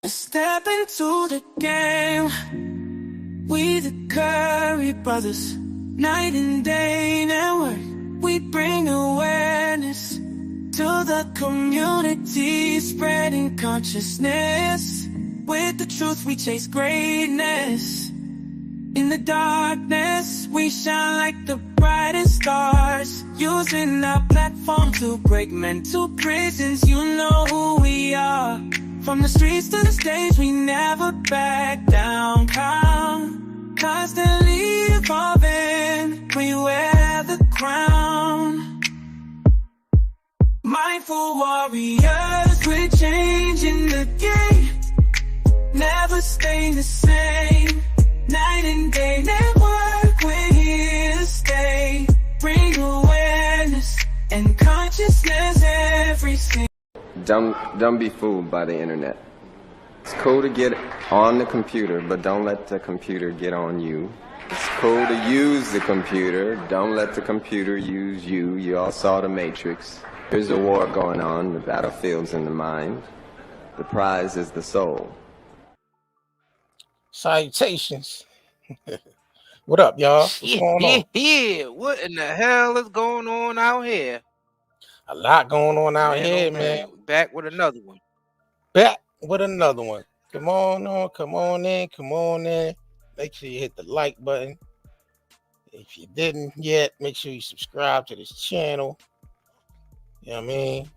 Step into the game. We the Curry brothers, night and day network. We bring awareness to the community, spreading consciousness. With the truth, we chase greatness. In the darkness, we shine like the brightest stars, using our platform to break mental prisons. You know who we are. From the streets to the stage, we never back down. Constantly evolving, we wear the crown. Mindful warriors, we're changing the game. Never stay the same. Night and day network, we're here to stay. Bring awareness and consciousness every single. Don't be fooled by the internet. It's cool to get on the computer, but don't let the computer get on you. It's cool to use the computer, don't let the computer use you. You all saw The Matrix. There's a war going on, the battlefield's in the mind. The prize is the soul. Salutations. What up, y'all? What's going on? Yeah, what in the hell is going on out here? A lot going on out here, man. Back with another one. Back with another one. Come on in. Make sure you hit the like button. If you didn't yet, make sure you subscribe to this channel. You know what I mean?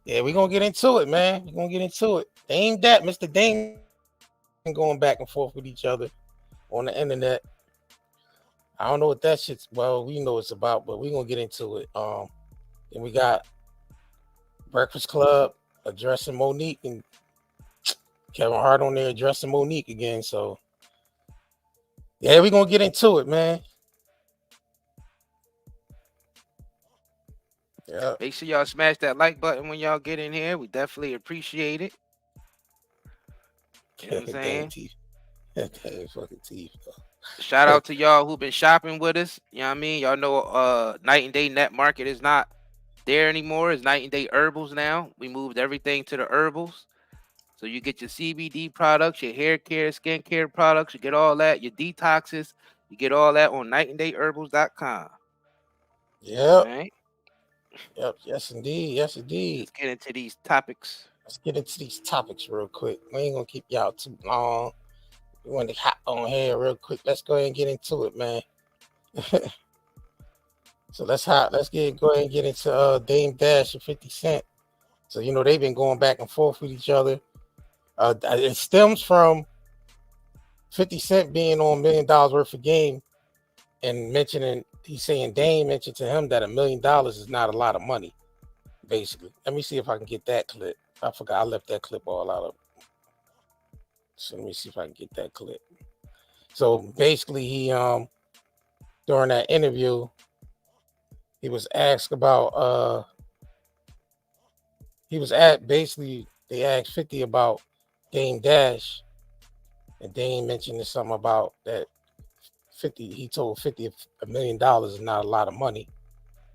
Yeah, we're gonna get into it, man. We're gonna get into it. Dame that, Mr. Dame, going back and forth with each other on the internet. I don't know what that shit's, well, we know it's about, but we're gonna get into it. Then we got Breakfast Club addressing Monique and Kevin Hart on there addressing Monique again. So yeah, we're gonna get into it, man. Yeah. Make sure y'all smash that like button when y'all get in here. We definitely appreciate it. You know what I'm saying? Damn fucking teeth, though. Shout out to y'all who've been shopping with us. You know what I mean? Y'all know Night and Day Net Market is not there anymore. It's Night and Day Herbals now. We moved everything to the herbals. So you get your CBD products, your hair care, skin care products, you get all that, your detoxes, you get all that on nightandayherbals.com. Yep. Right? Yep. Yes, indeed. Yes, indeed. Let's get into these topics. Real quick. We ain't gonna keep y'all too long. We want to hop on here real quick. Let's go ahead and get into it, man. So go ahead and get into Dame Dash and 50 Cent. So you know they've been going back and forth with each other. It stems from 50 Cent being on $1 million worth of game and he's saying Dame mentioned to him that $1 million is not a lot of money, basically. Let me see if I can get that clip. I forgot I left that clip all out of it. So let me see if I can get that clip. So basically he during that interview he was asked about they asked 50 about Dame Dash, and Dame mentioned something about that 50. He told 50 $1 million is not a lot of money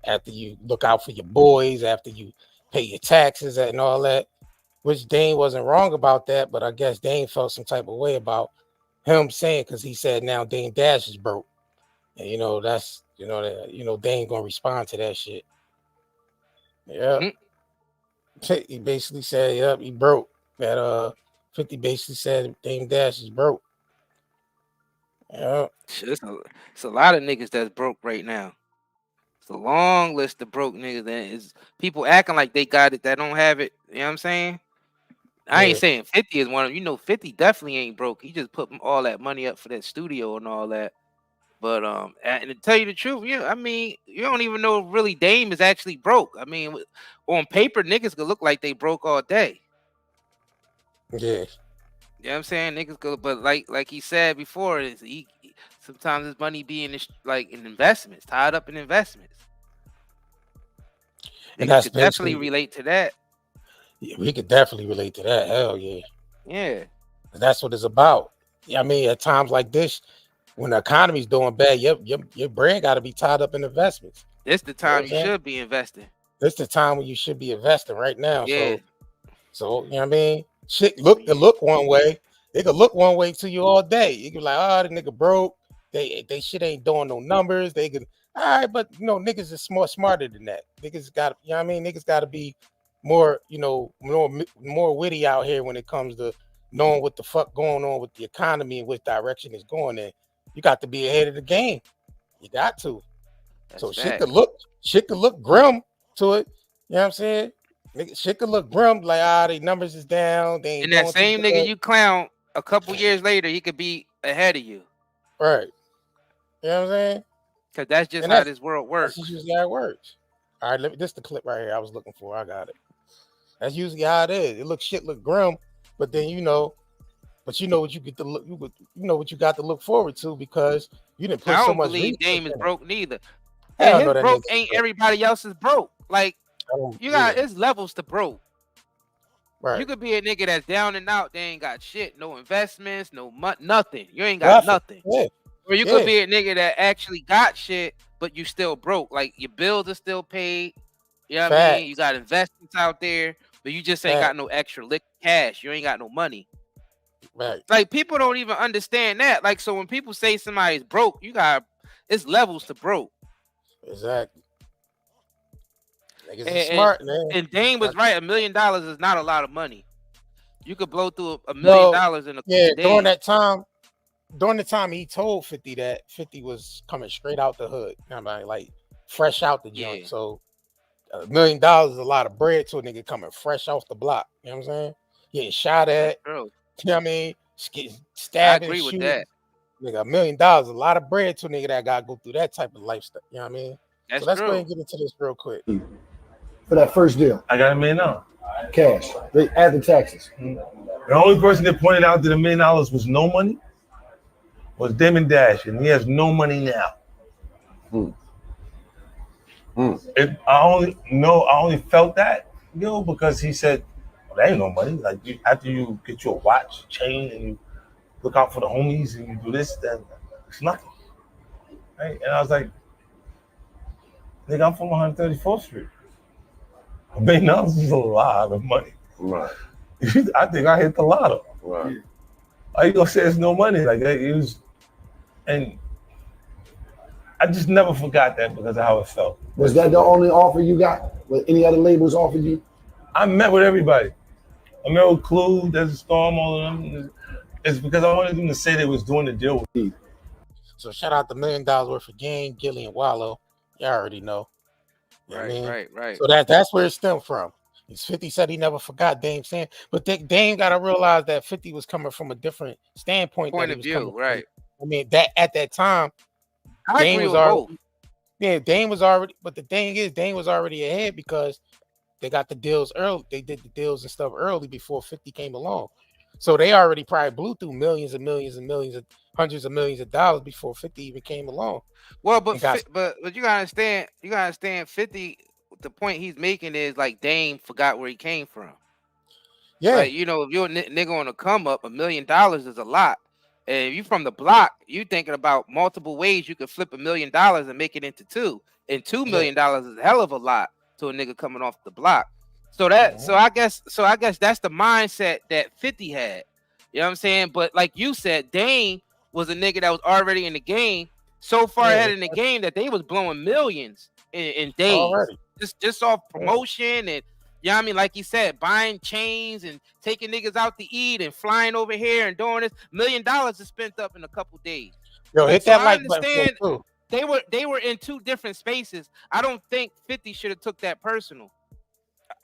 after you look out for your boys, after you pay your taxes and all that, which Dame wasn't wrong about that, but I guess Dame felt some type of way about him saying, because he said now Dame Dash is broke. And Dame gonna respond to that shit. Yeah. Mm-hmm. He basically said, yep, he broke. That 50 basically said Dame Dash is broke. Yeah. It's a lot of niggas that's broke right now. It's a long list of broke niggas that is people acting like they got it that don't have it. You know what I'm saying? I ain't saying 50 is one of them. You know, 50 definitely ain't broke. He just put all that money up for that studio and all that. But and to tell you the truth, I mean, you don't even know if really Dame is actually broke. I mean, on paper, niggas could look like they broke all day. Yeah. You know what I'm saying? Niggas go, but like he said before, sometimes his money be in investments, tied up in investments. And that's could definitely relate to that. Yeah, we could definitely relate to that. Hell yeah. Yeah. That's what it's about. I mean, at times like this, when the economy's doing bad, your brain got to be tied up in investments. This the time you should be investing. This the time when you should be investing right now. Yeah. So you know what I mean? Shit look one way. They could look one way to you all day. You can be like, oh, the nigga broke. They shit ain't doing no numbers. They can all right, but you know, niggas is smarter than that. Niggas got, you know what I mean? Niggas got to be more, you know, more witty out here when it comes to knowing what the fuck going on with the economy and which direction it's going in. You got to be ahead of the game. You got to. So shit could look grim to it. You know what I'm saying? Shit could look grim, like they numbers is down. They ain't And that doing same too nigga good. you clown a couple years later, he could be ahead of you. Right. You know what I'm saying? Cause that's just And how this world works. That's usually how it works. All right, this is the clip right here I was looking for. I got it. That's usually how it is. It look grim, but then you know what you get to look. You know what you got to look forward to because you didn't put I so don't much believe research Dame is in it. broke neither. I And don't his know that broke nigga ain't broke. everybody else's broke. Like you got Yeah. it's levels to broke. Right. You could be a nigga that's down and out. They ain't got shit, no investments, no nothing. You ain't got nothing. Yeah. Or you could be a nigga that actually got shit, but you still broke. Like your bills are still paid. You know what I mean? You got investments out there, but you just ain't got no extra liquid cash. You ain't got no money. Right. Like people don't even understand that. Like so when people say somebody's broke, it's levels to broke. Exactly. Niggas is smart, man. And Dame was right. $1 million is not a lot of money. You could blow through $1 million in a couple days. During the time he told 50 that 50 was coming straight out the hood. You know what I mean? Like fresh out the joint. Yeah. So $1 million is a lot of bread to a nigga coming fresh off the block. You know what I'm saying? Getting shot at. You know what I mean? Stabbing, I agree shooting. with that. Nigga, $1 million is a lot of bread to a nigga that gotta go through that type of lifestyle. You know what I mean? That's so let's true. go ahead and get into this real quick. For that first deal, I got $1 million. Cash. They add the taxes. The only person that pointed out that $1 million was no money was Damon Dash, and he has no money now. I only felt that, because he said, well, that ain't no money. Like after you get your watch, chain, and you look out for the homies and you do this, then it's nothing. Right? And I was like, nigga, I'm from 134th Street. $1 million is a lot of money. Right. I think I hit the lotto. Right. Are you gonna say it's no money? Like it was, and I just never forgot that because of how it felt. Was that the only offer you got? Was any other labels offered you? I met with everybody. I met with Clue, Desert Storm, all of them. It's because I wanted them to say they was doing the deal with me. So shout out the $1 million worth of game, Gilly and Wallow. You already know. You know what I mean? Right. So that's where it stemmed from. 50 said he never forgot Dame saying, but Dame got to realize that 50 was coming from a different standpoint. Point of view, right? I mean, that at that time, Dame was already, both. Yeah, Dame was already, but the thing is, Dame was already ahead because they got the deals early. They did the deals and stuff early before 50 came along. So they already probably blew through millions and millions and millions of hundreds of millions of dollars before 50 even came along. Well, but you gotta understand 50. The point he's making is like Dame forgot where he came from. Yeah, like, if you're a nigga on a come up, $1 million is a lot. And if you from the block, you thinking about multiple ways you could flip $1 million and make it into two. And $2 million is a hell of a lot to a nigga coming off the block. So I guess that's the mindset that 50 had. You know what I'm saying? But like you said, Dame was a nigga that was already in the game, so far ahead in the game that they was blowing millions in days. Already. Just off promotion and what I mean, like you said, buying chains and taking niggas out to eat and flying over here and doing this. $1 million is spent up in a couple days. Yo, hit that like button. They were in two different spaces. I don't think 50 should have took that personal.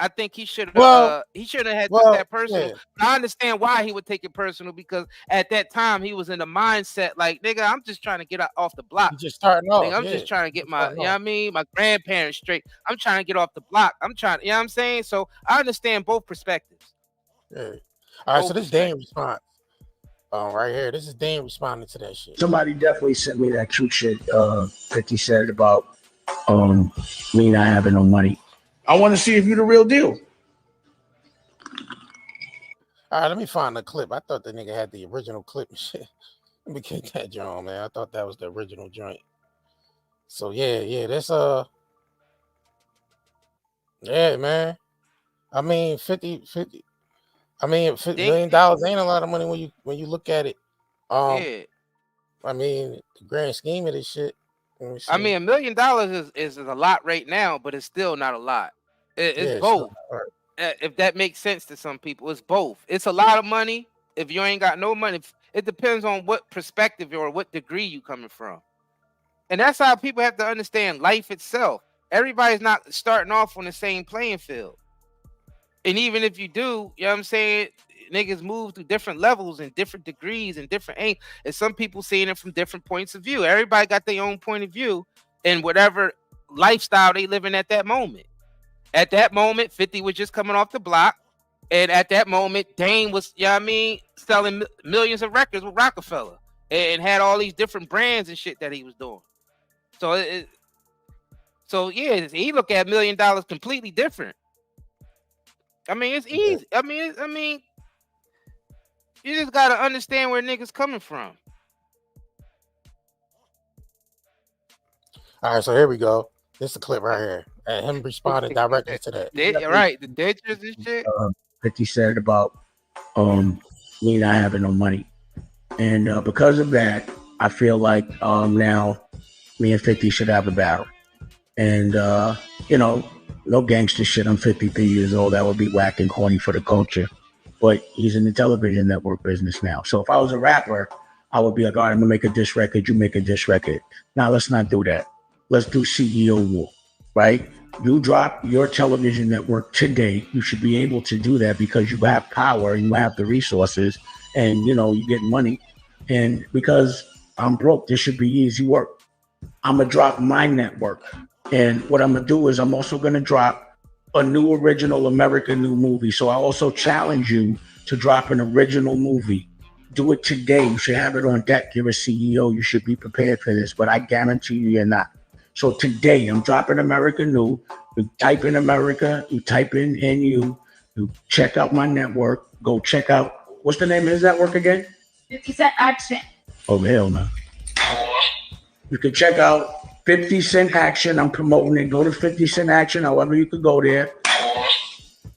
I think he should have. He shouldn't have took that personal. Yeah. I understand why he would take it personal because at that time he was in the mindset like, nigga, I'm just trying to get off the block. He's just starting off. I'm just trying to get my, my grandparents straight. I'm trying to get off the block. I'm trying, you know what I'm saying? So I understand both perspectives. Yeah. All right. So this Dame response. Right here. This is Dame responding to that shit. Somebody definitely sent me that true shit. 50 said about me not having no money. I want to see if you're the real deal. All right, let me find the clip. I thought the nigga had the original clip and shit. Let me get that joint, man. I thought that was the original joint. So yeah, that's yeah, man. I mean, 50. I mean, $1 million ain't a lot of money when you look at it. Yeah. I mean, the grand scheme of this shit. I mean, $1 million is a lot right now, but it's still not a lot. It's both. If that makes sense to some people, it's both. It's a lot of money if you ain't got no money. It depends on what perspective or what degree you coming from. And that's how people have to understand life itself. Everybody's not starting off on the same playing field. And even if you do, you know what I'm saying, niggas move through different levels and different degrees and different aims. And some people seeing it from different points of view. Everybody got their own point of view and whatever lifestyle they living at that moment. At that moment, 50 was just coming off the block. And at that moment, Dame was, you know what I mean, selling millions of records with Rockefeller and had all these different brands and shit that he was doing. So yeah, he look at $1 million completely different. I mean, it's easy. I mean, you just gotta understand where niggas coming from. All right, so here we go. This is a clip right here, and him responding directly to that. Right, the ditches and shit. 50 said about me not having no money, and because of that, I feel like now me and 50 should have a battle. And no gangster shit. I'm 53 years old. That would be whack and corny for the culture. But he's in the television network business now. So if I was a rapper, I would be like, all right, I'm gonna make a diss record. You make a diss record. Now let's not do that. Let's do CEO war, right? You drop your television network today. You should be able to do that because you have power and you have the resources, and you get money. And because I'm broke, this should be easy work. I'm gonna drop my network. And what I'm going to do is I'm also going to drop a new original American new movie. So I also challenge you to drop an original movie. Do it today. You should have it on deck. You're a CEO. You should be prepared for this. But I guarantee you're not. So today I'm dropping American new. You type in America. You type in NU. You check out my network. Go check out. What's the name of his network again? 50 Cent Action. Oh, hell no. You can check out 50 Cent Action. I'm promoting it. Go to 50 Cent Action, however you could go there.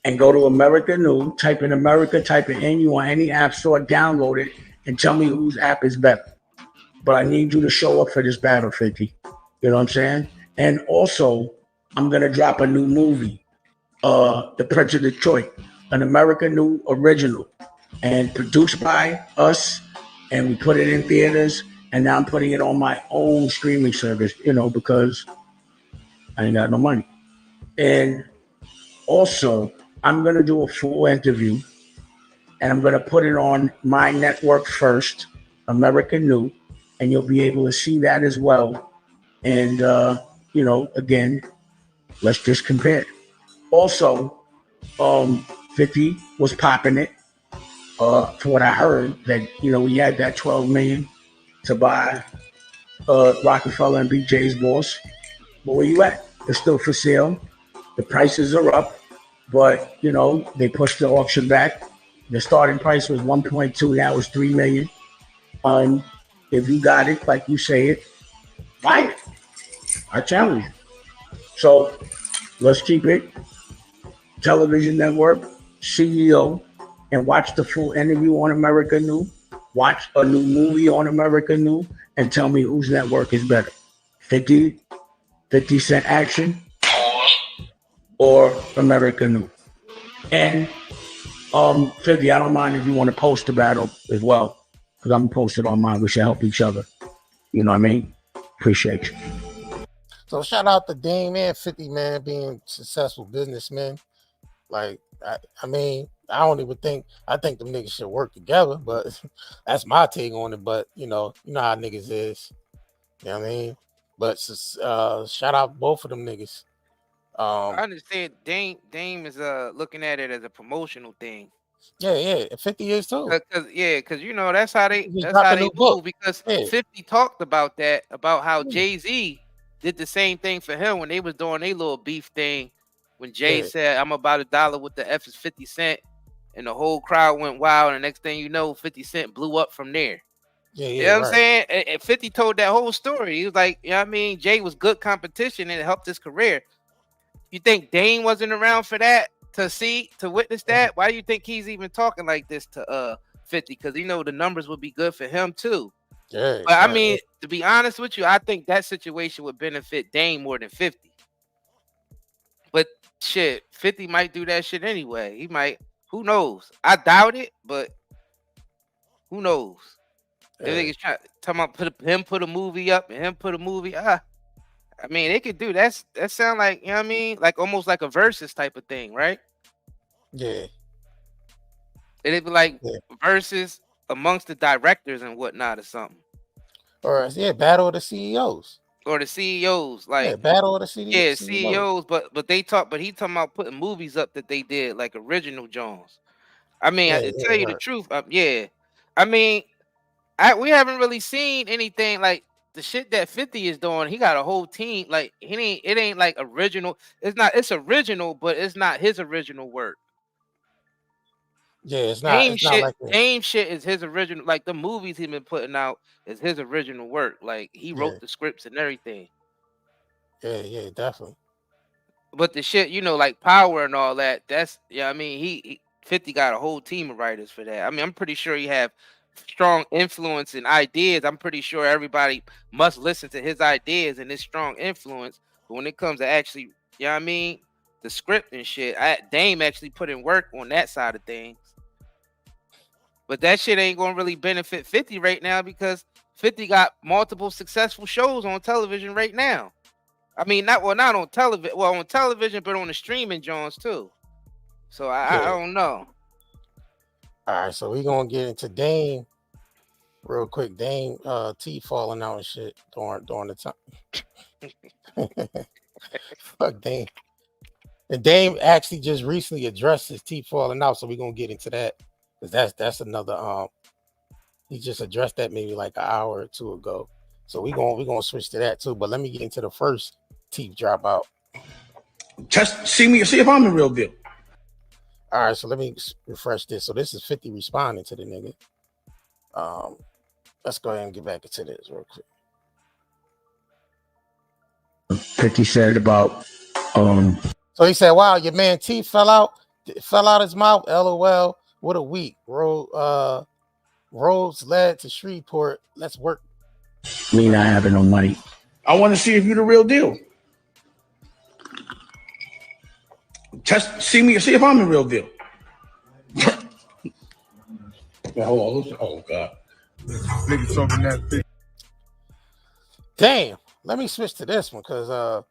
And go to America New. Type in America, type in NU on any app store, download it, and tell me whose app is better. But I need you to show up for this battle, 50. You know what I'm saying? And also, I'm going to drop a new movie, The Prince of Detroit, an America New original, and produced by us, and we put it in theaters. And now I'm putting it on my own streaming service, because I ain't got no money. And also, I'm going to do a full interview, and I'm going to put it on my network first, American New, and you'll be able to see that as well. And, again, let's just compare. Also, 50 was popping it, for what I heard, that, we had that 12 million to buy Rockefeller and BJ's boss. But where you at? It's still for sale. The prices are up, but they pushed the auction back. The starting price was 1.2, now it's 3 million. If you got it, like you say it, buy it. I challenge you. So let's keep it. Television network, CEO, and watch the full interview on America New. Watch a new movie on America New and tell me whose network is better. 50 Cent Action or America New. And 50, I don't mind if you want to post the battle as well, because I'm posted on mine. We should help each other. You know what I mean? Appreciate you. So shout out to Dame and 50, man, being successful businessmen. Like, I mean, I think them niggas should work together, but that's my take on it. But you know how niggas is. You know what I mean? But shout out both of them niggas. I understand Dame is looking at it as a promotional thing. Yeah, 50 years too. Because that's how they move. Because 50 talked about that, about how Jay-Z did the same thing for him when they was doing their little beef thing. When Jay said, I'm about $1 with the F is 50 Cent, and the whole crowd went wild, and the next thing you know, 50 Cent blew up from there. You know what I'm saying? And 50 told that whole story. He was like, you know what I mean? Jay was good competition, and it helped his career. You think Dame wasn't around for that? to witness that. Why do you think he's even talking like this to 50? Because the numbers would be good for him too. Yeah, but I mean, to be honest with you, I think that situation would benefit Dame more than 50. But shit, 50 might do that shit anyway. He might. Who knows? I doubt it, but who knows? If they talking about put a movie up and him put a movie. I mean, they could do that sound like, you know what I mean? Like almost like a versus type of thing, right? Yeah. It'd be like versus amongst the directors and whatnot or something. Or battle of the CEOs. Or the CEOs, like battle of the CEOs. Yeah, CEOs, but he talking about putting movies up that they did, like original Jones. I mean, to tell you the truth, I mean, we haven't really seen anything like the shit that 50 is doing. He got a whole team. Like it ain't like original. It's original, but it's not his original work. Yeah, it's not. Dame it's not like Dame shit is his original. Like the movies he's been putting out is his original work. Like he wrote the scripts and everything. Yeah, definitely. But the shit, like Power and all that. That's I mean, he 50 got a whole team of writers for that. I mean, I'm pretty sure he have strong influence and ideas. I'm pretty sure everybody must listen to his ideas and his strong influence. But when it comes to actually, I mean, the script and shit, Dame actually put in work on that side of things. But that shit ain't gonna really benefit 50 right now because 50 got multiple successful shows on television right now. I mean, not on television. Well, on television, but on the streaming Jones too. So I don't know. All right, so we're gonna get into Dame real quick. Dame teeth falling out and shit during the time. Fuck Dame. And Dame actually just recently addressed his teeth falling out, so we're gonna get into that. Because that's another he just addressed that maybe like an hour or two ago. So we're gonna switch to that too. But let me get into the first teeth dropout. See if I'm the real deal. All right, so let me refresh this. So this is 50 responding to the nigga. Let's go ahead and get back into this real quick. 50 said about So he said, "Wow, your man teeth fell out his mouth. LOL. What a week. Roads led to Shreveport. Let's work." Me not having no money. I want to see if you're the real deal. See if I'm the real deal. Yeah, hold on. Oh God. Damn. Let me switch to this one because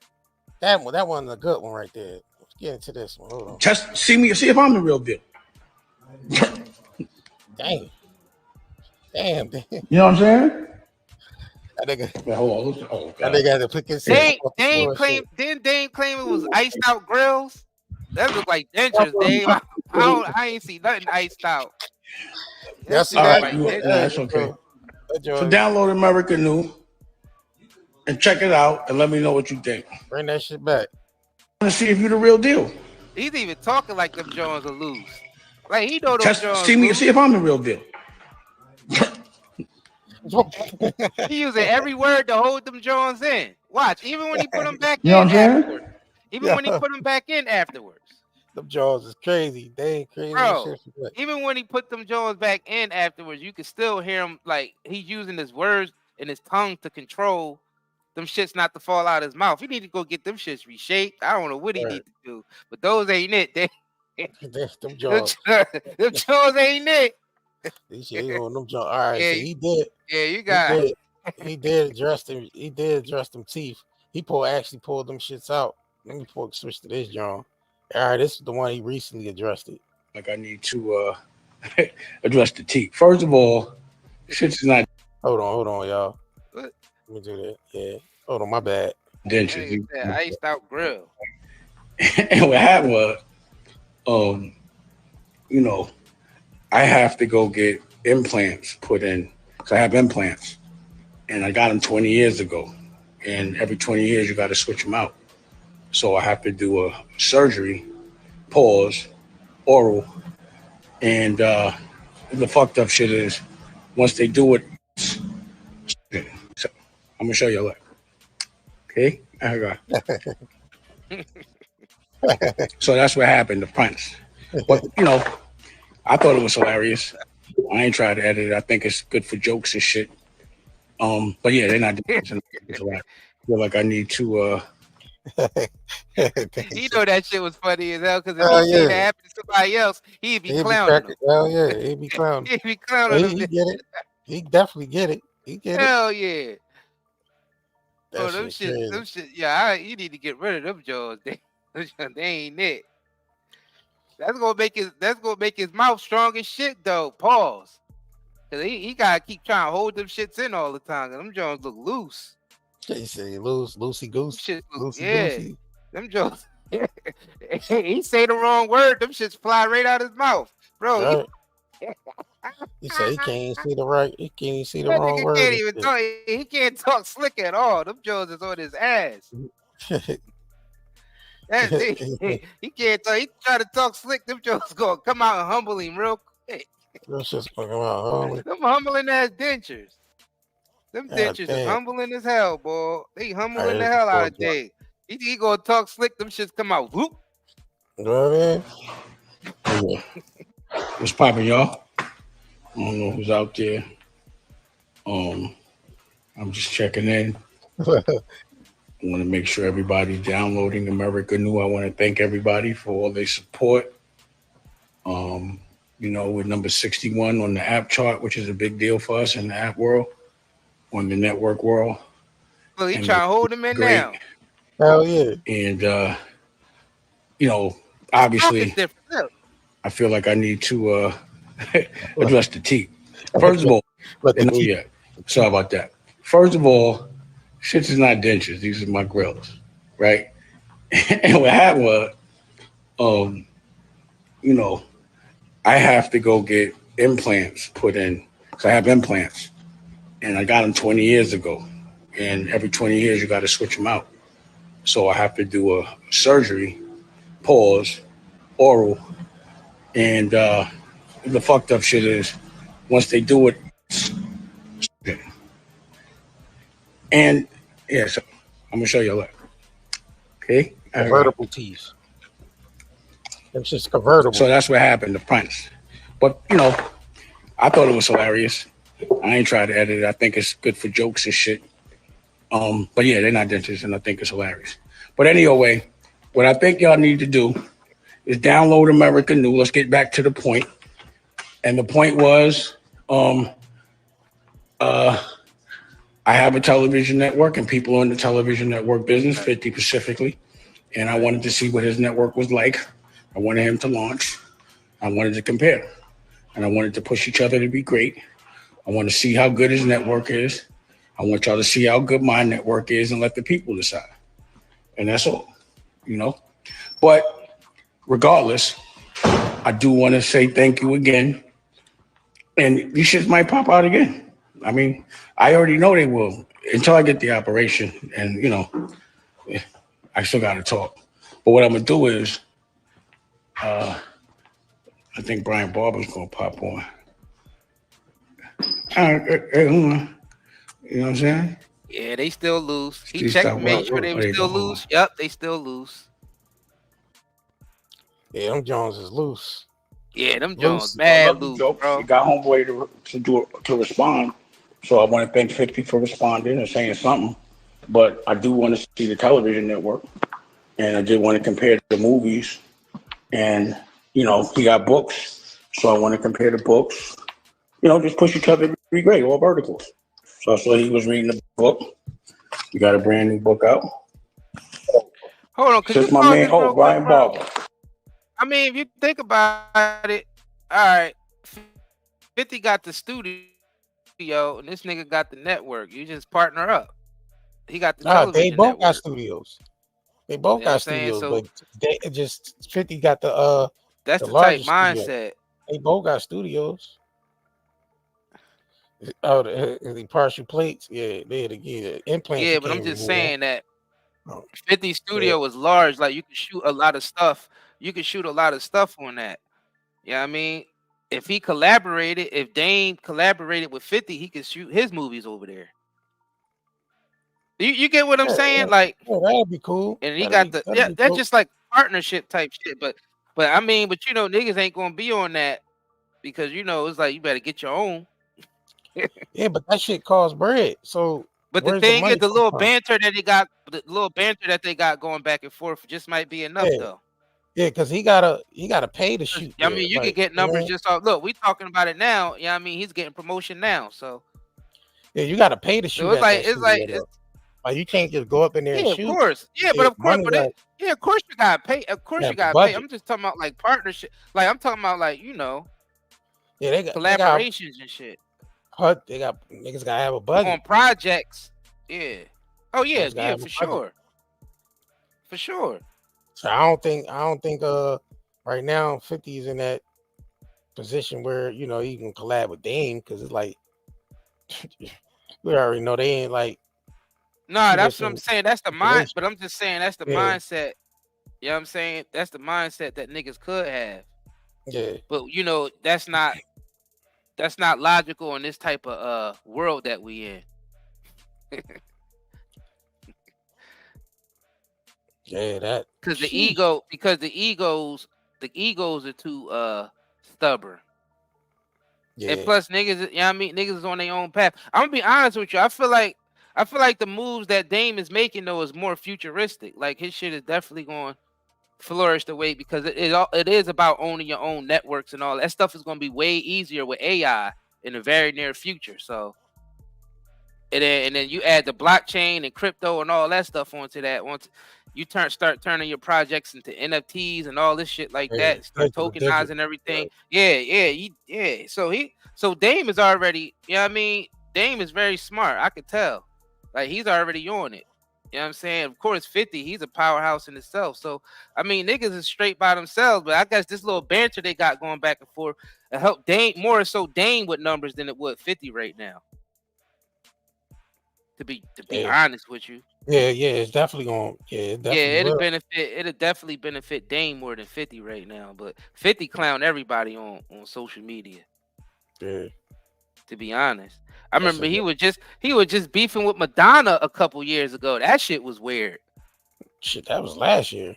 that one's a good one right there. Let's get into this one. Hold on. See if I'm the real deal. Damn. You know what I'm saying? That nigga. Yeah, hold on. Oh God. That nigga had to pick his Dame claim it was iced out grills. That looked like dentures, Dave. I ain't see nothing iced out. That's all right. Like That's okay. So download America New and check it out and let me know what you think. Bring that shit back. I want to see if you're the real deal. He's even talking like them Jones are loose. Like he know those Jones. See if I'm the real deal. He using every word to hold them Jones in. Watch, even when he put them back in afterwards. Even when he put them back in afterwards. Them Jones is crazy. They ain't crazy. Bro, even when he put them Jones back in afterwards, you can still hear him like he's using his words and his tongue to control them shits not to fall out of his mouth. He need to go get them shits reshaped. I don't know what he need to do, but those ain't it. Them Jones. Them Jones ain't it. On them Jones. All right, yeah, so he did. Yeah, you got he did address them. He did address them teeth. He actually pulled them shits out. Let me switch to this, John. All right, this is the one he recently addressed it. Like I need to address the teeth. First of all, shit's not. Hold on, y'all. What? Let me do that. Yeah. Hold on, my bad. Dentures. Iced out grill. And what happened was, I have to go get implants put in because I have implants, and I got them 20 years ago. And every 20 years, you got to switch them out. So I have to do a surgery, oral. And the fucked up shit is once they do it, so I'm going to show you a lot. Okay? I got So that's what happened. The Prince. But I thought it was hilarious. I ain't tried to edit it. I think it's good for jokes and shit. But yeah, they're not doing this. It's hilarious. I feel like I need to. You know that shit was funny as hell because if Oh he seen it yeah, happen to somebody else, he'd be he'd be clowning cracking. them. Oh yeah, he'd be clowning. He'd be clowning He them. get it. He definitely get it. He get it. Hell yeah. That Oh, them shit shit, crazy. them shit. Yeah, you need to get rid of them jaws. They ain't it. That's gonna make his mouth strong as shit though. Pause. Cause he gotta keep trying to hold them shits in all the time. Them Jones look loose. He say loosey Them goose, shits look, loosey yeah. goosey. Them Jones. He say the wrong word. Them shits fly right out his mouth, bro. Right. He say he can't even see the right. He can't even see the That wrong nigga word. can't even talk. He can't talk slick at all. Them Jones is on his ass. He can't talk. He try to talk slick. Them Jones gonna come out and humble him real quick. Them shit's fucking out. Them humbling ass dentures. Them God dentures is damn. humbling as hell, boy. They humbling Alright, the here's hell the out of fourth one. things. He gonna talk slick. Them shits come out. Whoop. You know what I mean? What's poppin', y'all? I don't know who's out there. I'm just checking in. I want to make sure everybody's downloading America New. I want to thank everybody for all their support. We're number 61 on the app chart, which is a big deal for us in the app world, on the network world. Look, he And trying to hold him in now. Hell yeah. And Talk obviously, is different. Look. I feel like I need to address the T. First of all, sorry about that. First of all, shits is not dentures. These are my grills, right? And what happened was, I have to go get implants put in. So I have implants, and I got them 20 years ago. And every 20 years, you got to switch them out. So I have to do a surgery, pause, oral, and the fucked up shit is once they do it, and yeah, so I'm gonna show you that. Okay, convertible teeth. Them shit's convertible. So that's what happened. The Prince, but I thought it was hilarious. I ain't tried to edit it. I think it's good for jokes and shit. But yeah, they're not dentists, and I think it's hilarious. But anyway, what I think y'all need to do is download America New. Let's get back to the point. And the point was, I have a television network, and people in the television network business, 50 specifically, and I wanted to see what his network was like. I wanted him to launch. I wanted to compare, and I wanted to push each other to be great. I want to see how good his network is. I want y'all to see how good my network is, and let the people decide. And that's all, But regardless, I do want to say thank you again. And these shits might pop out again. I mean, I already know they will until I get the operation. And, I still got to talk. But what I'm going to do is, I think Brian Barber's going to pop on. You know what I'm saying? Yeah, they still lose. He checked, made sure they were still loose. Yep, they still lose. Yeah, them Jones is loose. Yeah, them Jones bad loose, bro. He got homeboy to respond. So I want to thank 50 for responding and saying something. But I do want to see the television network. And I did want to compare the movies. And, he got books. So I want to compare the books. Just push each other to be great, all verticals. So I saw he was reading the book. You got a brand new book out. Hold on, because my man, Brian Barber. I mean, if you think about it, all right, 50 got the studio, and this nigga got the network. You just partner up. He got the television they both network. got studios. They both got studios, so, but they just 50 got the that's the type mindset. Studio. They both got studios. Oh, the partial plates, yeah, they had to get implants. Yeah, but I'm just saying that 50 studio was large. Like you can shoot a lot of stuff. You can shoot a lot of stuff on that. You know what I mean? If he collaborated, if Dame collaborated with 50, he could shoot his movies over there. You get what I'm saying? Like that'd be cool. And he got that's cool. Just like partnership type shit. But I mean, but you know, niggas ain't gonna be on that because you know it's like you better get your own. Yeah, but that shit costs bread. So But the where's the thing is, money the come little from? banter that they got, the little banter that they got going back and forth just might be enough Yeah, though. yeah, because he gotta pay to 'Cause, shoot I there. mean, you Like, can get you numbers know, just off. Look, we talking about it now. Yeah, I mean, he's getting promotion now, so yeah, you gotta pay to shoot at that it's studio like though. Like you can't just go up in there and yeah, of shoot. course, yeah, but Yeah, of course, money but got yeah, of course you gotta pay. Of course you have the gotta pay. budget. I'm just talking about like partnership. Like I'm talking about like you know Yeah, they got collaborations and shit they got niggas gotta have a budget. on projects. Yeah. Oh yeah, Niggas gotta yeah, have a budget. for sure. So I don't think right now 50 is in that position where you know he can collab with Dame because it's like we already know they ain't like Nah, two that's what I'm different saying. That's the mind, situations. but I'm just saying that's the Yeah, mindset. You know what I'm saying? That's the mindset that niggas could have. yeah, But you know, that's not logical in this type of world that we in. yeah. That Because sheesh. the egos are too stubborn. And Yeah, plus niggas, you know what I mean, niggas is on their own path. I'm gonna be honest with you. I feel like the moves that Dame is making though is more futuristic. Like his shit is definitely going flourish the way because it is about owning your own networks and all that stuff is going to be way easier with AI in the very near future. So and then you add the blockchain and crypto and all that stuff onto that. Once you start turning your projects into NFTs and all this shit like yeah. that, start Digital. tokenizing everything. Yeah. So Dame is already, you know what I mean? Dame is very smart. I could tell. Like he's already on it. You know what I'm saying? Of course, 50, he's a powerhouse in itself. So, I mean, niggas is straight by themselves, but I guess this little banter they got going back and forth help Dame more so Dame with numbers than it would 50 right now. To be honest with you. Yeah, it's definitely going. Yeah, it definitely it'll definitely benefit Dame more than 50 right now. But 50 clown everybody on social media. Yeah. To be honest. I remember he was just beefing with Madonna a couple years ago. That shit was weird. Shit, that was last year.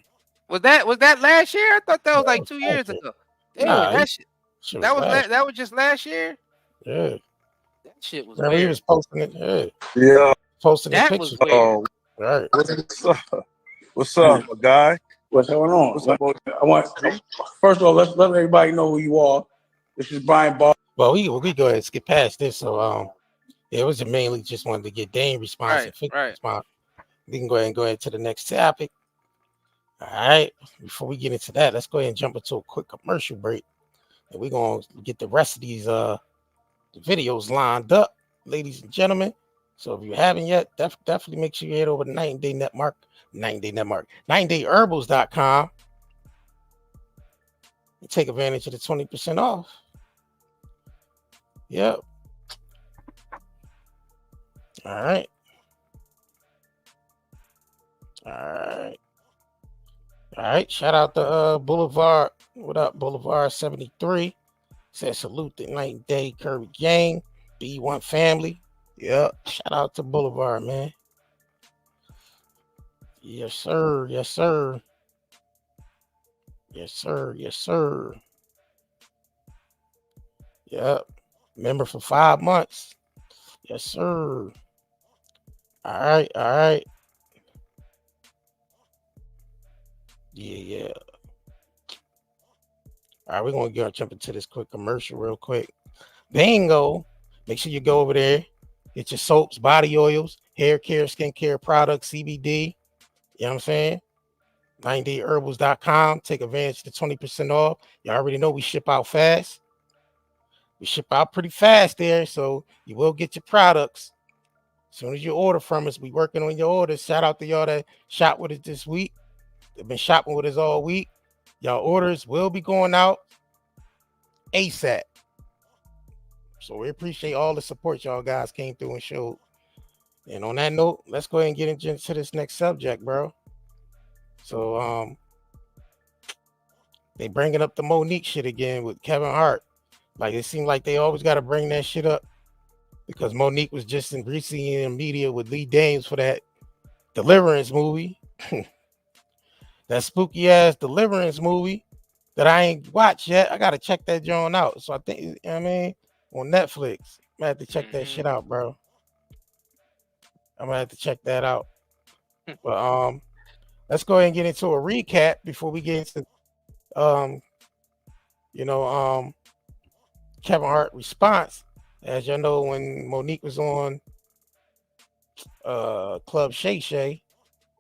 Was that last year? I thought that was like 2 years ago. Damn, nah, that was just last year. Yeah, that shit was weird. He was posting it. Yeah, posting the that pictures. Was weird. Right. What's up, my guy? What's going on? First of all, let everybody know who you are. This is Brian Bar. Well, we go ahead and skip past this. So it was mainly just wanted to get Dame response and 50 response. We can go ahead to the next topic. All right. Before we get into that, let's go ahead and jump into a quick commercial break. And we're gonna get the rest of these the videos lined up, ladies and gentlemen. So if you haven't yet, definitely make sure you head over to 9dayherbals.com and take advantage of the 20% off. Yep. All right. Shout out to Boulevard. What up, Boulevard 73? Says salute the 9 Day Curry Gang, B1 family. Yep. Shout out to Boulevard, man. Yes, sir. Yes, sir. Yes, sir. Yes, sir. Yep. Member for 5 months. Yes, sir. All right. Yeah. All right, we're going to jump into this quick commercial real quick. Bingo. Make sure you go over there. Get your soaps, body oils, hair care, skincare products, CBD. You know what I'm saying? 9dayherbals.com. Take advantage of the 20% off. You already know we ship out fast. We ship out pretty fast there, so you will get your products. As soon as you order from us, we working on your orders. Shout out to y'all that shop with us this week. They've been shopping with us all week. Y'all orders will be going out ASAP. So we appreciate all the support y'all guys came through and showed. And on that note, let's go ahead and get into this next subject, bro. So they bringing up the Monique shit again with Kevin Hart. Like it seemed like they always got to bring that shit up because Monique was just recently in the media with Lee Dames for that Deliverance movie. that spooky ass Deliverance movie that I ain't watched yet. I gotta check that joint out. So I think, you know what I mean, on Netflix, I'm gonna have to check that shit out, bro. I'm gonna have to check that out. But let's go ahead and get into a recap before we get into Kevin Hart response. As y'all know, when Monique was on Club Shay Shay,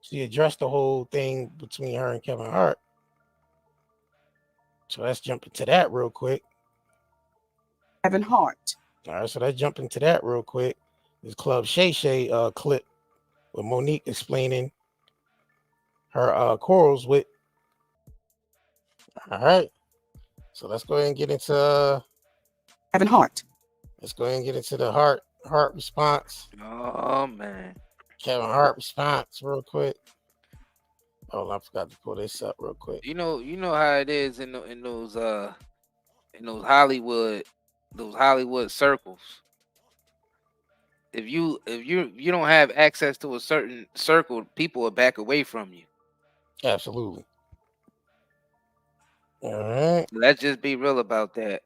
she addressed the whole thing between her and Kevin Hart. So let's jump into that real quick. Kevin Hart. All right, so let's jump into that real quick. This Club Shay Shay clip with Monique explaining her quarrels with. All right, so let's go ahead and get into Kevin Hart. Let's go ahead and get into the Hart response. Oh man, Kevin Hart response real quick. Oh, I forgot to pull this up real quick. you know how it is in those Hollywood circles. If you don't have access to a certain circle, people will back away from you. Absolutely. All right. Let's just be real about that.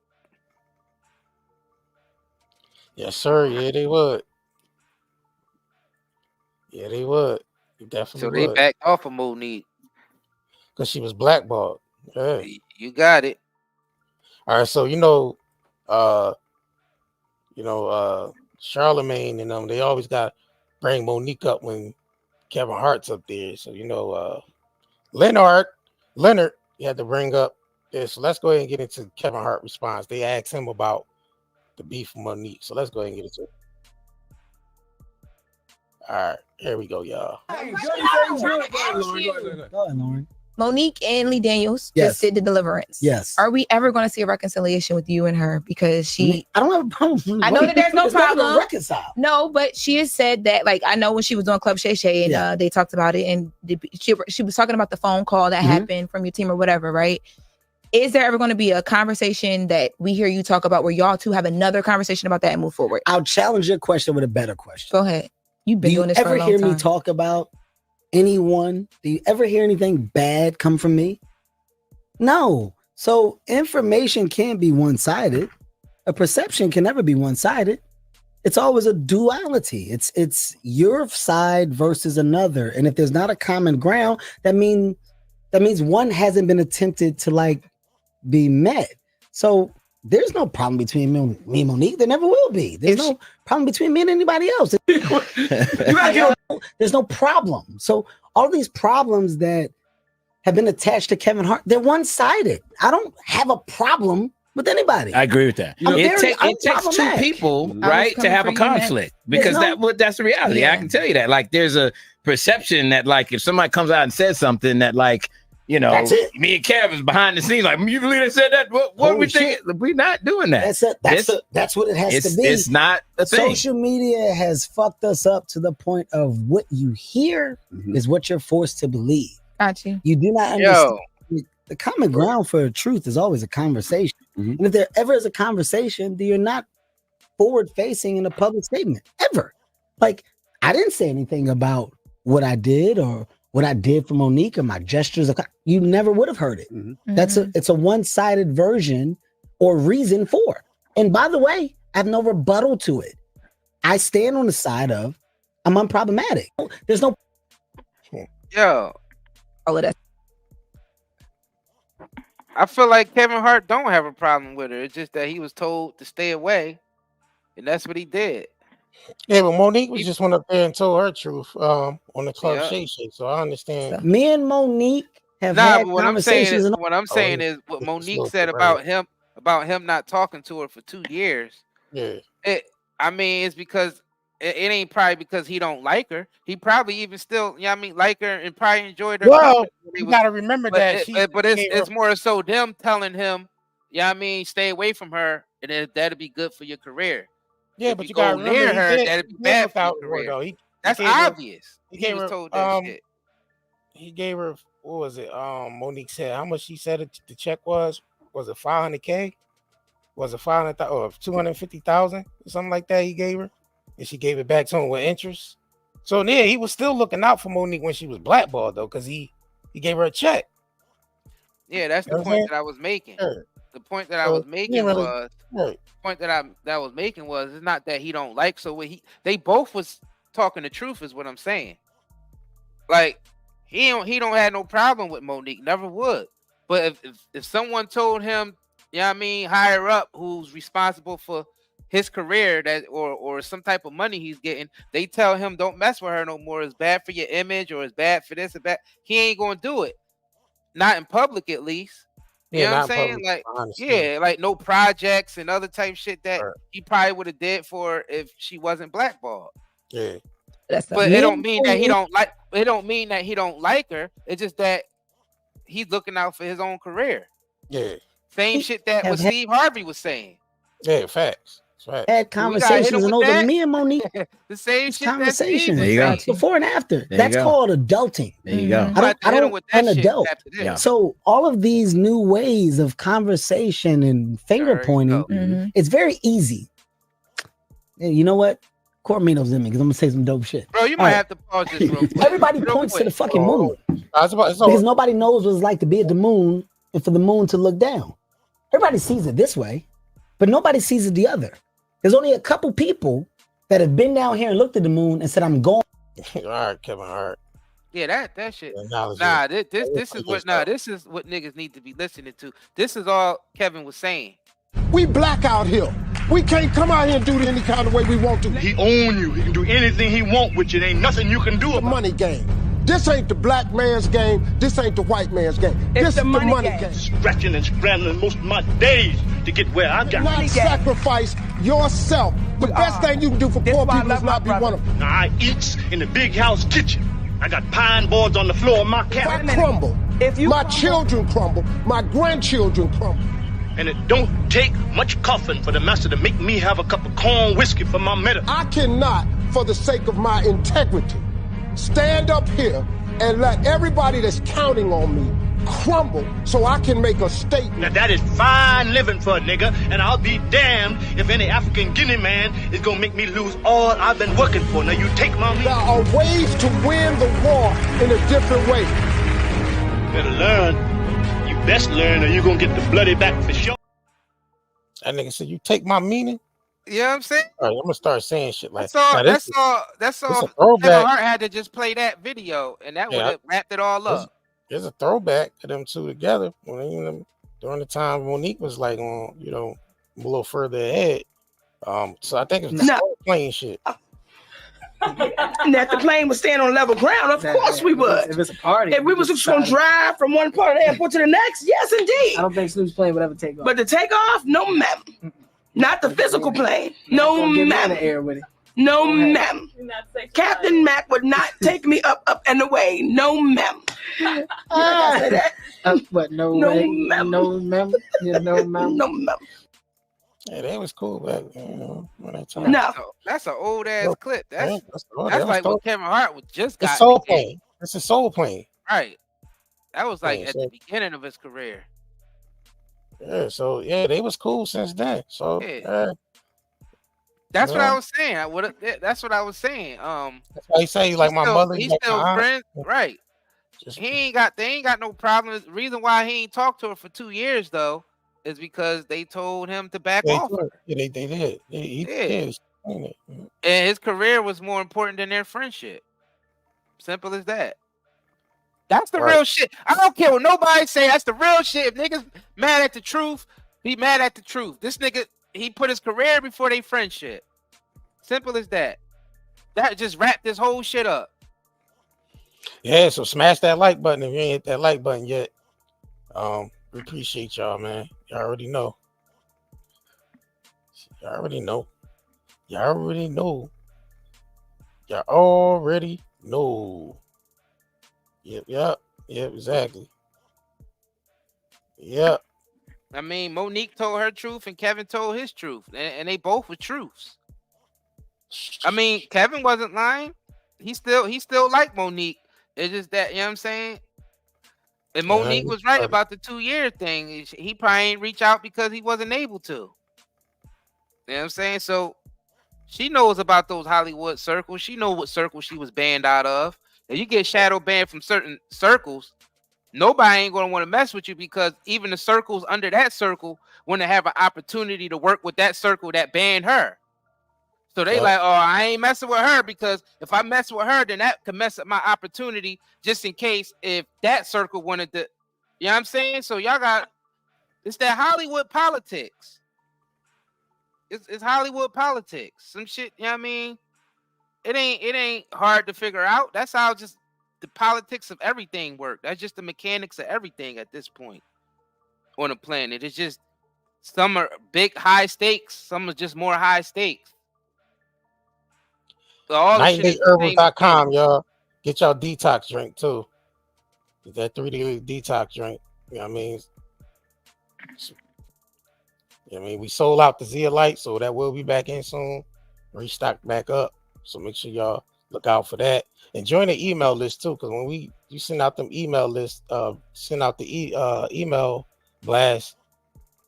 Yes, sir. Yeah, they would. Yeah, they would. They definitely So they would. backed off of Monique. Because she was blackballed. Yeah. You got it. All right, so Charlemagne and them, they always got to bring Monique up when Kevin Hart's up there. So Leonard, you had to bring up this. So let's go ahead and get into Kevin Hart response. They asked him about the beef with Monique. So let's go ahead and get into it. All right, here we go, y'all. Go ahead, Lauren. Monique and Lee Daniels just did the Deliverance. Yes. Are we ever going to see a reconciliation with you and her? Because I don't have a problem. I know that there's no problem. Reconcile. No, but she has said that, like, I know when she was doing Club Shay Shay and they talked about it, and she was talking about the phone call that happened from your team or whatever, right? Is there ever going to be a conversation that we hear you talk about where y'all two have another conversation about that and move forward? I'll challenge your question with a better question. Go ahead. You've been doing this for a long time. Do you ever hear me talk about anyone? Do you ever hear anything bad come from me? No. So information can't be one-sided. A perception can never be one-sided. It's always a duality. It's your side versus another. And if there's not a common ground, that means one hasn't been attempted to be met. So there's no problem between me and Monique. There never will be. There's no problem between me and anybody else. There's no problem. So all these problems that have been attached to Kevin Hart, they're one-sided. I don't have a problem with anybody. I agree with that. It takes two people, right, to have a conflict, because that's the reality. Yeah. I can tell you that. Like, there's a perception that, like, if somebody comes out and says something that, like, me and Kev is behind the scenes, like, you believe they said that? What are we thinking? We're not doing that. That's what it has to be. It's not a thing. Social media has fucked us up to the point of what you hear is what you're forced to believe. Got you. You do not understand. The common ground for truth is always a conversation. And if there ever is a conversation, then you're not forward-facing in a public statement, ever. Like, I didn't say anything about what I did or what I did for Monique or my gestures. You never would have heard it. It's a one-sided version or reason for. And by the way, I have no rebuttal to it. I stand on the side of I'm unproblematic. There's no. All of that. I feel like Kevin Hart don't have a problem with her. It's just that he was told to stay away, and that's what he did. Yeah, but Monique was just went up there and told her truth on the Club Shay Shay. So I understand. Me and Monique have had but what I'm conversations. saying is what Monique said about him not talking to her for 2 years. Yeah. It's because it ain't probably because he don't like her. He probably even still, like her and probably enjoyed her. Well, you gotta remember that. But it's more so them telling him, stay away from her, and that'll be good for your career. Yeah, but you gotta remember near her, that'd be bad for your career. Though. That's obvious. He was told that shit. He gave her, what was it? Monique said how much she said the check was. Was it $500K? Was it 500,000 or 250,000 or something like that? He gave her, and she gave it back to him with interest. So yeah, he was still looking out for Monique when she was blackballed though, because he He gave her a check. Yeah, that's the point that I was making. The point that I was making was it's not that he don't like. So they both was talking the truth is what I'm saying. Like he don't have no problem with Monique, never would. But if someone told him, you know what I mean, higher up, who's responsible for his career or some type of money he's getting, they tell him don't mess with her no more. It's bad for your image or it's bad for this or bad. He ain't gonna do it. Not in public, at least. You know what I'm saying? Like, like no projects and other type shit that he probably would have did for her if she wasn't blackballed. Yeah. But it don't mean that he don't like. It don't mean that he don't like her. It's just that he's looking out for his own career. Yeah. Same shit that what Steve Harvey was saying. Yeah, facts. Right. Had conversations and over me and Monique. The same shit. Conversations. There you go. Before and after. That's called adulting. There you go. I don't an adult. Yeah. So all of these new ways of conversation and finger pointing, it's very easy. And you know what? Cormino's in me because I'm gonna say some dope shit. Bro, you might have to pause this real quick. Everybody points to the fucking moon because nobody knows what it's like to be at the moon and for the moon to look down. Everybody sees it this way, but nobody sees it the other. There's only a couple people that have been down here and looked at the moon and said, "I'm going." All right, Kevin Hart. Yeah, that shit. This is what niggas need to be listening to. This is all Kevin was saying. We black out here. We can't come out here and do it any kind of way we want to. He own you. He can do anything he want with you. There ain't nothing you can do about it. Money game. This ain't the black man's game. This ain't the white man's game. This is the money game. Scratching and scrambling most of my days to get where I got. Not sacrifice yourself. The best thing you can do for poor people is not be one of them. Now I eats in the big house kitchen. I got pine boards on the floor of my cabin. If I crumble, my children crumble, my grandchildren crumble. And it don't take much coughing for the master to make me have a cup of corn whiskey for my medicine. I cannot, for the sake of my integrity, stand up here and let everybody that's counting on me crumble so I can make a statement. Now that is fine living for a nigga, and I'll be damned if any African Guinea man is gonna make me lose all I've been working for. Now you take my money. There are ways to win the war in a different way. Better learn. You best learn or you gonna get the bloody back for sure. That nigga said, "You take my meaning." You know what I'm saying? All right, I'm gonna start saying shit like that's all. Kevin Hart had to just play that video, and that would have wrapped it all up. There's a throwback to them two together when during the time Monique was like on, a little further ahead. So I think it's playing shit. And that the plane was staying on level ground, of course we would. If it's a party, if we was just gonna drive from one part of the airport to the next, yes, indeed. I don't think Snoop's plane would ever take off. But the takeoff, no ma'am. Not the physical plane. No ma'am. No ma'am. Captain Mac would not take me up and away. No ma'am. I say that? But no ma'am. No ma'am. Yeah, no ma'am. No ma'am. Yeah, that was cool back when that time. No, that's an old ass clip. That's like what Kevin Hart was just got. Soul Plane. It's a Soul Plane. Right. That was like at the beginning of his career. Yeah. So they was cool since then. So that's what I was saying. That's what I was saying. That's why he say like my mother. He's still friends, right? They ain't got no problems. The reason why he ain't talked to her for 2 years though is because they told him to back off. Yeah, they did. He did. And his career was more important than their friendship. Simple as that. That's the real shit. I don't care what nobody say. That's the real shit. If niggas mad at the truth, be mad at the truth. This nigga, he put his career before they friendship. Simple as that. That just wrapped this whole shit up. Yeah, so smash that like button if you ain't hit that like button yet. We appreciate y'all, man. Y'all already know. Y'all already know. Yep, exactly. Yep. I mean, Monique told her truth and Kevin told his truth. And they both were truths. I mean, Kevin wasn't lying. He still liked Monique. It's just that, you know what I'm saying? And Monique was right about the 2-year thing. He probably ain't reach out because he wasn't able to. You know what I'm saying? So she knows about those Hollywood circles. She knows what circle she was banned out of. If you get shadow banned from certain circles, nobody ain't gonna want to mess with you because even the circles under that circle want to have an opportunity to work with that circle that banned her. So they like, oh, I ain't messing with her because if I mess with her, then that could mess up my opportunity just in case if that circle wanted to, you know what I'm saying? So y'all got, it's that Hollywood politics. It's Hollywood politics. Some shit, you know what I mean? It ain't hard to figure out. That's how just the politics of everything work. That's just the mechanics of everything at this point on the planet. It's just some are big high stakes, some are just more high stakes. So all 90herbals.com, y'all. Get y'all detox drink too. Get that 3-day detox drink. You know what I mean? I mean, we sold out the Zeolite, so that will be back in soon. Restock back up. So make sure y'all look out for that. And join the email list too, because when you send out them email lists, send out the email blast,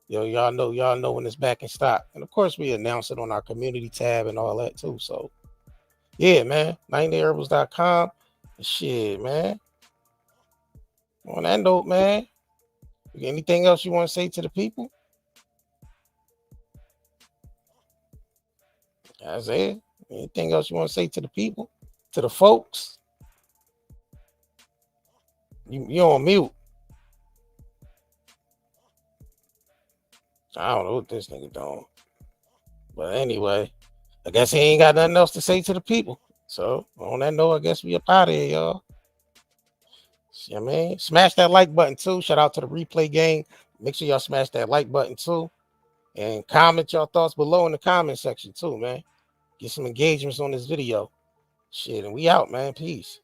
y'all know when it's back in stock. And of course, we announce it on our community tab and all that too. So yeah, man, 90herbals.com. Shit, man. On that note, man, anything else you want to say to the people? Isiah, anything else you want to say to the people, to the folks? You on mute. I don't know what this nigga doing. But anyway, I guess he ain't got nothing else to say to the people. So on that note, I guess we up out of here, y'all. See what I mean? Smash that like button too. Shout out to the replay gang. Make sure y'all smash that like button too. And comment your thoughts below in the comment section too, man. Get some engagements on this video. Shit, and we out, man. Peace.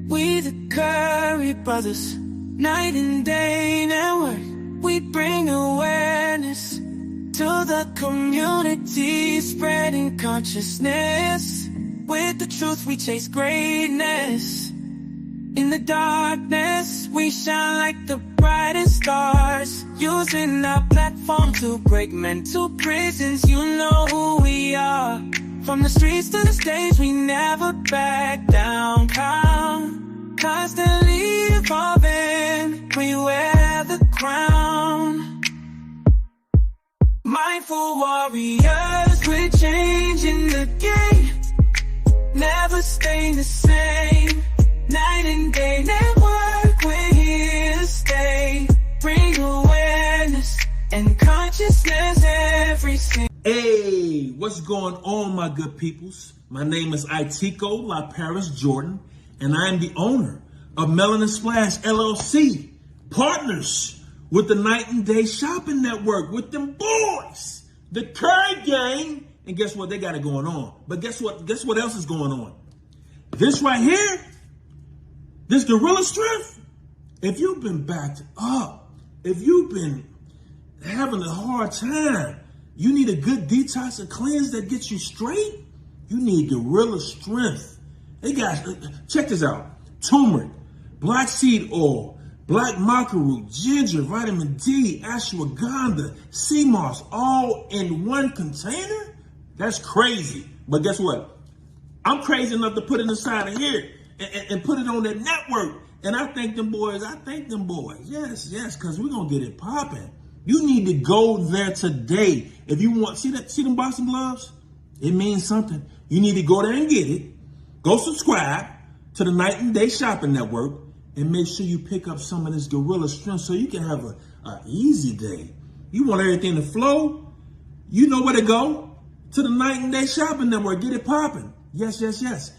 We the Curry brothers, night and day network. We bring awareness to the community, spreading consciousness. With the truth, we chase greatness. In the darkness, we shine like the brightest stars. Using our platform to break mental prisons. You know who we are. From the streets to the stage, we never back down. Constantly evolving, we wear the crown. Mindful warriors, we're changing the game. Never staying the same. Night and day network, we're here to stay. Bring awareness and consciousness every single. Hey, what's going on, my good peoples? My name is Itico La Paris Jordan, and I am the owner of Melanin Splash LLC, partners with the Night and Day Shopping Network, with them boys, the Curry Gang. And guess what? They got it going on. But guess what? Guess what else is going on? This right here, this gorilla strength. If you've been backed up, if you've been having a hard time, you need a good detox and cleanse that gets you straight, you need gorilla strength. Hey guys, check this out. Turmeric, black seed oil, black maca root, ginger, vitamin D, ashwagandha, sea moss, all in one container? That's crazy. But guess what? I'm crazy enough to put it inside of here and put it on that network. And I thank them boys. Yes, because we're going to get it popping. You need to go there today. If you want, see them Boston gloves? It means something. You need to go there and get it. Go subscribe to the Night and Day Shopping Network and make sure you pick up some of this gorilla strength so you can have an easy day. You want everything to flow? You know where to go. To the Night and Day Shopping Network. Get it popping. Yes.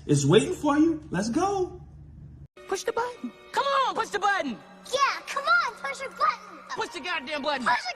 It's waiting for you. Let's go. Push the button. Come on, push the button. Yeah, come on, push your button. Push the goddamn button. Push the